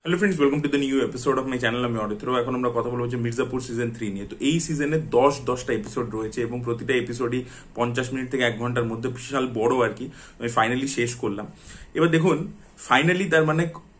Hello friends, welcome to the new episode of my channel. আমি অরিত্র। এখন আমরা কথা বলবো যে মির্জাপুর সিজন 3 নিয়ে। তো এই সিজনে 10টা এপিসোড রয়েছে এবং প্রতিটা এপিসোডই 50 মিনিট থেকে 1 ঘন্টার মধ্যে, বিশাল বড় আর কি। আমি ফাইনালি শেষ করলাম। এবার দেখুন, ফাইনালি তার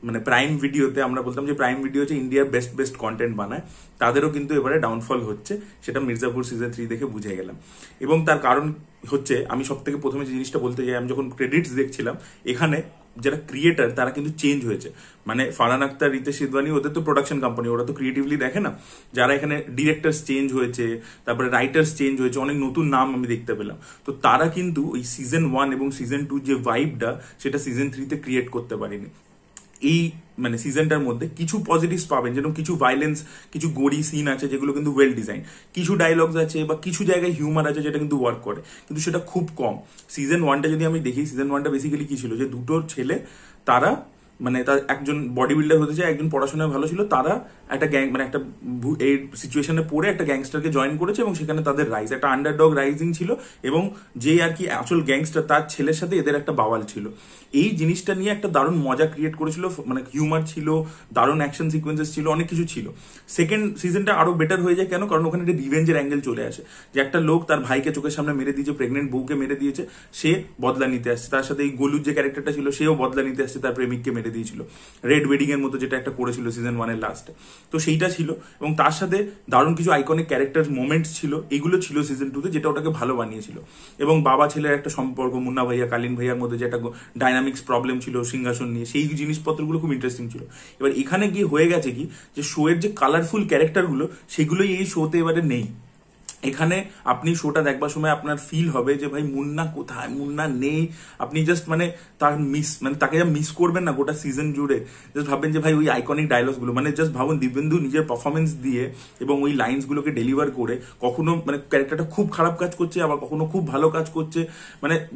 মানে প্রাইম ভিডিওতে, আমরা বলতাম যে প্রাইম ভিডিও হচ্ছে ইন্ডিয়ার বেস্ট কন্টেন্ট বানায়, তাদেরও কিন্তু এবারে ডাউনফল হচ্ছে। সেটা মির্জাপুর সিজন 3 দেখে বুঝে গেলাম। এবং তার কারণ হচ্ছে, আমি সব থেকে প্রথমে যে জিনিসটা বলতে যাই, আমি যখন ক্রেডিটস দেখছিলাম, এখানে যারা ক্রিয়েটার তারা কিন্তু চেঞ্জ হয়েছে। মানে ফারহান আখতার, রিতেশ সিধওয়ানি, ওদের তো প্রোডাকশন কোম্পানি, ওরা তো ক্রিয়েটিভলি দেখে না। যারা এখানে ডিরেক্টরস চেঞ্জ হয়েছে, তারপরে রাইটার্স চেঞ্জ হয়েছে, অনেক নতুন নাম আমি দেখতে পেলাম। তো তারা কিন্তু ওই সিজন 1 এবং সিজন 2 যে ভাইবটা, সেটা সিজন 3-তে ক্রিয়েট করতে পারেনি। এই সিজনটার মধ্যে কিছু পজিটিভস পাবেন, যেরকম কিছু ভাইলেন্স, কিছু গড়ি সিন আছে যেগুলো কিন্তু ওয়েল ডিজাইন, কিছু ডায়লগস আছে বা কিছু জায়গায় হিউমার আছে যেটা কিন্তু ওয়ার্ক করে, কিন্তু সেটা খুব কম। সিজন 1টা যদি আমি দেখি, সিজন 1টা বেসিক্যালি কি ছিল, যে দুটো ছেলে, তারা তার একজন বডি বিল্ডার হতে চায়, একজন পড়াশোনায় ভালো ছিল, তারা একটা গ্যাং একটা এই সিচুয়েশনে পড়ে একটা গ্যাংস্টারকে জয়েন করেছে এবং সেখানে তাদের রাইজ, একটা আন্ডারডগ রাইজিং ছিল। এবং যে আর কি আসল গ্যাংস্টার, তার ছেলের সাথে এদের একটা বাওয়াল ছিল। এই জিনিসটা নিয়ে একটা দারুণ মজা ক্রিয়েট করেছিল, হিউমার ছিল, দারুণ অ্যাকশন সিকোয়েন্সেস ছিল, অনেক কিছু ছিল। সেকেন্ড সিজনটা আরো বেটার হয়ে যায় কেন? কারণ ওখানে একটা রিভেঞ্জের অ্যাঙ্গেল চলে আসে, যে একটা লোক তার ভাইকে চোখের সামনে মেরে দিয়েছে, প্রেগনেন্ট বউকে মেরে দিয়েছে, সে বদলা নিতে আসছে। তার সাথে এই গোলুর যে ক্যারেক্টারটা ছিল, সেও বদলা নিতে আসছে, তার প্রেমিককে মেরে দিয়েছিল, রেড ওয়েডিং এর মতো যেটা একটা করেছিল সিজন 1-এর লাস্টে। তো সেইটা ছিল, এবং তার সাথে দারুণ কিছু আইকনিক ক্যারেক্টার মোমেন্টস ছিল, এগুলো ছিল সিজন 2-তে, যেটা ওটাকে ভালো বানিয়েছিল। এবং বাবা ছেলের একটা সম্পর্ক, মুন্না ভাইয়া কালীন ভাইয়ার মধ্যে যে একটা ডাইনামিক্স প্রবলেম ছিল সিংহাসন নিয়ে, সেই জিনিসপত্রগুলো খুব ইন্টারেস্টিং ছিল। এবার এখানে গিয়ে হয়ে গেছে কি, যে শো এর যে কালারফুল ক্যারেক্টারগুলো, সেগুলোই এই শোতে এবারে নেই। এখানে আপনি শোটা দেখবার সময় আপনার ফিল হবে যে ভাই মুন্না কোথায়, মুন্না নেই। আপনি জাস্ট তার তাকে যা মিস করবেন না গোটা সিজন জুড়ে, জাস্ট ভাববেন যে ভাই ওই আইকনিক ডায়লগসগুলো, জাস্ট ভাবুন দিব্যেন্দু নিজের পারফরমেন্স দিয়ে এবং ওই লাইন্সগুলোকে ডেলিভার করে, কখনো ক্যারেক্টারটা খুব খারাপ কাজ করছে, আবার কখনো খুব ভালো কাজ করছে,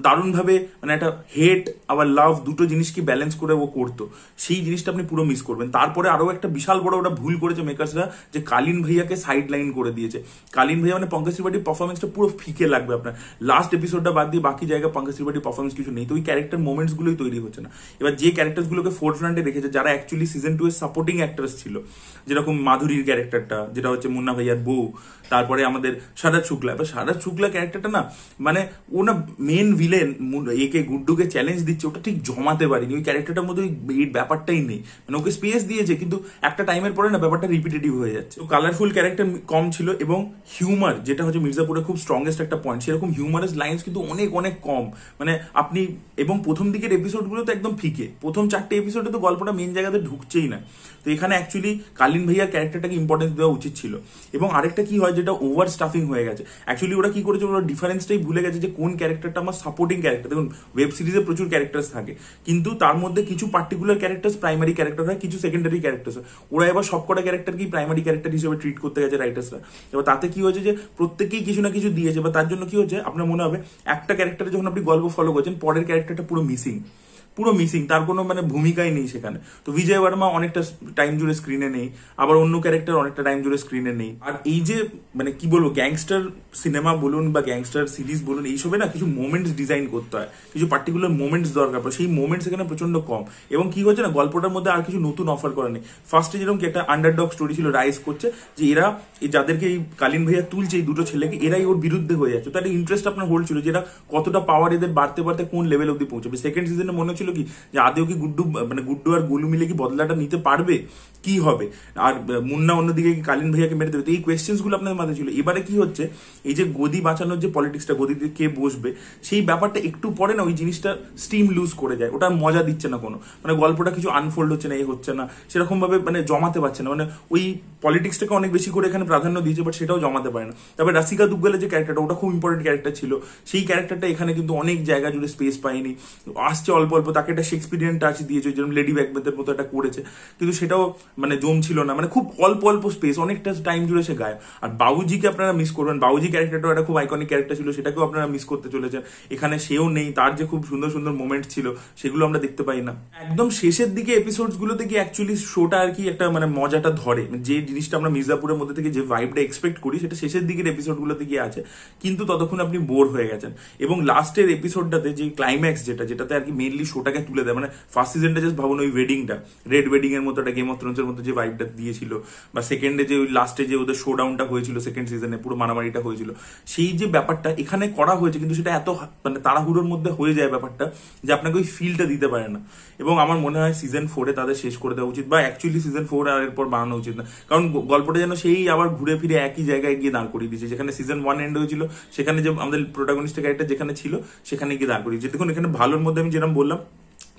দারুণভাবে একটা হেট আবার লাভ দুটো জিনিসকে ব্যালেন্স করে ও করতো। সেই জিনিসটা আপনি পুরো মিস করবেন। তারপরে আরো একটা বিশাল বড় ওটা ভুল করেছে মেকার্সরা, যে কালীন ভাইয়াকে সাইড লাইন করে দিয়েছে। কালীন ভাইয়া পঙ্কজ ত্রিপাঠীর পারফরমেন্সটা পুরো ফিকে লাগবে আপনার। লাস্ট এপিসোডটা বাদ দিয়ে বাকি জায়গায় পঙ্কজ ত্রিপাঠীর পারফরমেন্স কিছু নেই। তো ওই ক্যারেক্টার মোমেন্টস গুলোই তৈরি হচ্ছে না। এবার যে ক্যারেক্টার গুলোকে ফোর্থ ফ্রন্টে রেখেছে, যারা অ্যাকচুয়ালি সিজন 2 এর সাপোর্টিং অ্যাক্ট্রেস ছিল, যেরকম মাধুরীর ক্যারেক্টারটা, যেটা হচ্ছে মুন্না ভাইয়ার বউ, তারপরে আমাদের শারদ শুক্লা। এবার শারদ শুক্লা ক্যারেক্টারটা না, ও না মেন ভিলেন একে গুড্ডুকে চ্যালেঞ্জ দিচ্ছে, ওটা ঠিক জমাতে পারিনি। ওই ক্যারেক্টারটার মধ্যে এই ব্যাপারটাই নেই। ওকে স্পেস দিয়েছে, কিন্তু একটা টাইমের পরে না ব্যাপারটা রিপিটেটিভ হয়ে যাচ্ছে। তো কালারফুল ক্যারেক্টার কম ছিল, এবং হিউমার, যেটা হচ্ছে মির্জাপুরে খুব স্ট্রংগেস্ট একটা পয়েন্ট, সেরকম হিউমারাস লাইন্স কিন্তু অনেক অনেক কম। আপনি, এবং প্রথম দিকের এপিসোডগুলো তো একদম ফিকে, প্রথম 4টে এপিসোডে তো গল্পটা মেন জায়গাতে ঢুকছেই না। তো এখানে অ্যাকচুয়ালি কালীন ভাইয়ার ক্যারেক্টারটাকে ইম্পর্টেন্স দেওয়া উচিত ছিল। এবং আরেকটা কি হয়, যেটা ওভার স্টাফিং হয়ে গেছে। অ্যাকচুয়ালি ওরা কি করেছে, ওরা ডিফারেন্সটাই ভুলে গেছে, যে কোন ক্যারেক্টারটা আমার সাপোর্টিং ক্যারেক্টার। দেখুন, ওয়েব সিরিজে প্রচুর ক্যারেক্টার্স থাকে, কিন্তু তার মধ্যে কিছু পার্টিকুলার ক্যারেক্টার্স প্রাইমারি ক্যারেক্টার হয়, কিছু সেকেন্ডারি ক্যারেক্টার্স হয়। ওরা এবার সবকটা ক্যারেক্টারকেই প্রাইমারি ক্যারেক্টার হিসেবে ট্রিট করতে গেছে রাইটার্সরা। এবার তাতে কি হয়েছে, যে প্রত্যেকেই কিছু না কিছু দিয়েছে, বা তার জন্য কি হচ্ছে, আপনার মনে হবে একটা ক্যারেক্টারে যখন আপনি গল্প ফলো করছেন, পরের ক্যারেক্টারটা পুরো মিসিং, তার কোনো ভূমিকাই নেই সেখানে। তো বিজয় বর্মা অনেকটা টাইম জুড়ে স্ক্রিনে নেই, আবার অন্য ক্যারেক্টার অনেকটা টাইম জুড়ে স্ক্রিনে নেই। আর এই যে কি বলবো, গ্যাংস্টার সিনেমা বলুন বা গ্যাংস্টার সিরিজ বলুন, এইসবে না কিছু মোমেন্টস ডিজাইন করতে হয়, কিছু পার্টিকুলার মোমেন্টস দরকার পড়ে, সেই মোমেন্টস এখানে প্রচন্ড কম। এবং কি হচ্ছে না, গল্পটার মধ্যে আর কিছু নতুন অফার করা নেই। ফার্স্টে যেরকম কি একটা আন্ডারডগ স্টোরি ছিল, রাইজ করছে, যে এরা যাদেরকে এই কালীন ভাইয়া তুলছে, এই দুটো ছেলেকে, এরাই ওর বিরুদ্ধে হয়ে যাচ্ছে। তার ইন্টারেস্ট আপনার হোল্ড ছিল, যেটা কতটা পাওয়ার এদের বাড়তে বাড়তে কোন লেভেল অব্দি পৌঁছাবে। সেকেন্ড সিজনে মনে হচ্ছিল কি, যে আদেও কি গুড্ডু আর গোলু মিলে কি বদলাটা নিতে পারবে, কি হবে, আর মুন্না অন্যদিকে কি কালীন ভাইয়াকে মেরে দেবে। তো এই কোয়েশ্চেন্স গুলো আপনাদের মাথায় ছিল। এবারে কি হচ্ছে, এই যে গদি বাঁচানোর যে পলিটিক্সটা, গদিতে কে বসবে, সেই ব্যাপারটা একটু পরে না ওই জিনিসটা স্টিম লুজ করে যায়। ওটা মজা দিচ্ছে না কোনো, গল্পটা কিছু আনফোল্ড হচ্ছে না, এই হচ্ছে না সেরকম ভাবে, জমাতে পারছে না। ওই পলিটিক্সটাকে অনেক বেশি করে এখানে প্রাধান্য দিয়েছে, বাট সেটাও জমাতে পারে না। তারপরে রাসিকা দুগ্গলের যে ক্যারেক্টারটা, ওটা খুব ইম্পর্টেন্ট ক্যারেক্টার ছিল, সেই ক্যারেক্টারটা এখানে কিন্তু অনেক জায়গা জুড়ে স্পেস পায়নি, আসছে অল্প অল্প। তাকে একটা শেক্সপিরিয়ান টাচ দিয়েছে, যেরকম লেডি ব্যাকবেথের মতো একটা করেছে, কিন্তু সেটাও মানে জমছিল না, মানে খুব অল্প অল্প স্পেস, অনেকটা টাইম জুড়ে সে গায়ব। আর বাবুজিকে আপনারা মিস করবেন, বাবুজি ক্যারেক্টারটাও একটা খুব আইকনিক ক্যারেক্টার ছিল, সেটাকেও আপনারা মিস করতে চলেছেন। এখানে সেও নেই, তার যে খুব সুন্দর সুন্দর মোমেন্ট ছিল সেগুলো আমরা দেখতে পাই না। একদম শেষের দিকে এপিসোডস গুলোতে গিয়ে অ্যাকচুয়ালি শোটা আর কি একটা মানে মজাটা ধরে, যে জিনিসটা আমরা মির্জাপুরের মধ্যে থেকে যে ভাইবটা এক্সপেক্ট করি সেটা শেষের দিকের এপিসোড গুলোতে গিয়ে আছে, কিন্তু ততক্ষণ আপনি বোর হয়ে গেছেন। এবং লাস্টের এপিসোডটাতে যে ক্লাইম্যাক্স যেটাতে আর কি মেইনলি শোটাকে তুলে দেয়, মানে ফার্স্ট সিজনটা জাস্ট ভাবুন ওই ওয়েডিংটা, রেড ওয়েডিং এর মতো একটা গেম অফ থ্রোনস এর মতো যে ভাইবটা দিয়েছিল, বা সেকেন্ডে যে ওই লাস্টে যে ওদের শো ডাউনটা হয়েছিল সেকেন্ড সিজনে, পুরো মারামারিটা হয়েছিল, সেই যে ব্যাপারটা এখানে করা হয়েছে, কিন্তু সেটা এত মানে তাড়াহুড়োর মধ্যে হয়ে যায় ব্যাপারটা, যে আপনাকে ওই ফিলটা দিতে পারে না। এবং আমার মনে হয় সিজন 4-এ তাদের শেষ করে দেওয়া উচিত, বা অ্যাকচুয়ালি সিজন 4 আর এরপর বানানো উচিত না, কারণ গল্পটা যেন সেই আবার ঘুরে ফিরে একই জায়গায় গিয়ে দাঁড় করিয়ে দিয়েছে। যেখানে সিজন 1 এন্ড হয়েছিল, সেখানে যে আমাদের প্রোটাগনিস্ট ক্যারেক্টার যেখানে ছিল সেখানে গিয়ে দাঁড় করিয়েছে। দেখুন এখানে ভালোর মধ্যে আমি যেরকম বললাম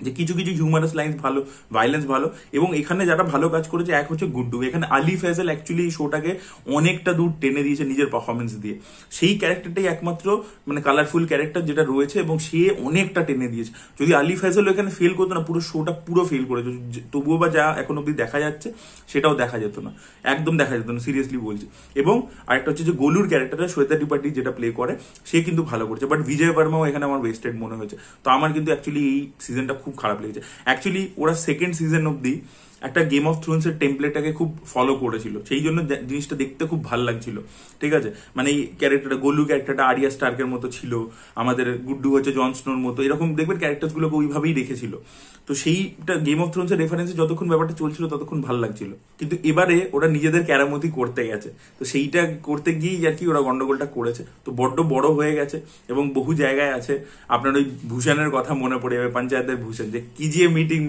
যে কিছু কিছু হিউমারাস লাইন্স ভালো, ভাইলেন্স ভালো, এবং এখানে যারা ভালো কাজ করেছে এক হচ্ছে গুড্ডু। এখানে আলি ফেজল অ্যাকচুয়ালি এই শোটাকে অনেকটা দূর টেনে দিয়েছে নিজের পারফরমেন্স দিয়ে। সেই ক্যারেক্টারটাই একমাত্র মানে কালারফুল ক্যারেক্টার যেটা রয়েছে, এবং সে অনেকটা টেনে দিয়েছে। যদি আলি ফেজল এখানে ফেল করতো না, পুরো শোটা পুরো ফেল করেছে। তবুও বা যা এখন অব্দি দেখা যাচ্ছে সেটাও দেখা যেত না, একদম দেখা যেত না, সিরিয়াসলি বলছি। এবং আরেকটা হচ্ছে যে গোলুর ক্যারেক্টারটা শ্বেতা ত্রিপাঠী যেটা প্লে করে, সে কিন্তু ভালো করছে, বাট বিজয় বর্মাও এখানে আমার ওয়েস্টেড মনে হয়েছে। তো আমার কিন্তু অ্যাকচুয়ালি এই সিজনটা খুব খারাপ লেগেছে। অ্যাকচুয়ালি ওরা সেকেন্ড সিজন অব্দি একটা গেম অফ থ্রোনস এর টেমপ্লেটটাকে খুব ফলো করেছিল, সেই জন্য জিনিসটা দেখতে খুব ভালো লাগছিল। ঠিক আছে, মানে এই ক্যারেক্টারটা, গোলু ক্যারেক্টারটা আরিয়া স্টার্কের মতো ছিল, আমাদের গুড্ডু হচ্ছে জন স্নোর মতো, এরকম দেখবেন ক্যারেক্টার গুলোকে ওইভাবেই রেখেছিল। তো সেইটা গেম অফ থ্রোনস এর রেফারেন্সে যতক্ষণ ব্যাপারটা চলছিল ততক্ষণ ভালো লাগছিল, কিন্তু এবারে ওরা নিজেদের ক্যারামতি করতে গেছে, তো সেইটা করতে গিয়েই আর কি ওরা গন্ডগোলটা করেছে। তো বড্ড বড় হয়ে গেছে, এবং বহু জায়গায় আছে আপনার ওই ভূষণের কথা মনে পড়ে যাবে, পঞ্চায়েতের ভূষণ, যে কি যে মিটিং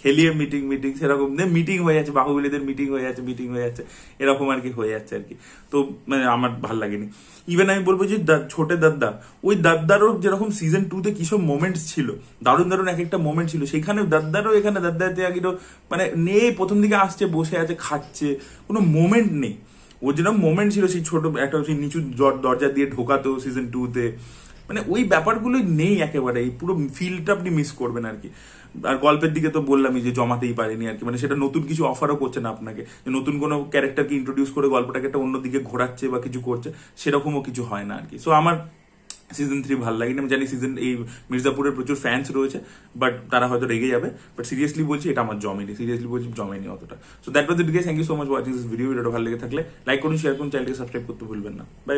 খেলিয়ে মিটিং সেরকম মিটিং হয়ে যাচ্ছে, বাহুবলীদের মিটিং হয়ে যাচ্ছে, এরকম আর কি হয়ে যাচ্ছে আর কি। তো মানে আমার ভাল লাগেনি। ইভেন আমি বলবো যে ছোটে দাদ্দা, ওই দাদ্দারও যেরকম সিজন 2-তে কিসব মোমেন্টস ছিল, দারুণ দারুণ এক একটা মোমেন্ট ছিল, সেখানে দাদ্দারও এখানে দাদ্দাতে আগিরও মানে নেই, প্রথম দিকে আসছে, বসে আছে, খাচ্ছে, কোনো মোমেন্ট নেই। ও যেরকম মোমেন্ট ছিল সেই ছোট একটা সেই নিচু দরজা দিয়ে ঢোকাতো সিজন 2-তে, মানে ওই ব্যাপারগুলোই নেই একেবারে, পুরো ফিলটা আপনি মিস করবেন আর কি। আর গল্পের দিকে তো বললামই যে জমাতেই পারেনি আর কি, মানে সেটা নতুন কিছু অফারও করছে না আপনাকে, নতুন কোনো ক্যারেক্টারকে ইন্ট্রোডিউস করে গল্পটাকে একটা অন্যদিকে ঘোরাচ্ছে বা কিছু করছে, সেরকমও কিছু হয় না আর কি। সো আমার সিজন 3 ভালো লাগেনি। আমি জানি এই মির্জাপুরের প্রচুর ফ্যান্স রয়েছে, বাট তারা হয়তো রেগে যাবে, বাট সিরিয়াসলি বলছি এটা আমার জমেনি অতটা। So that was it guys, thank you so much watching this video. ভিডিওটা ভালো লেগে থাকলে লাইক করুন, শেয়ার করুন, চ্যানেলকে সাবস্ক্রাইব করতে ভুলবেন না। বাই।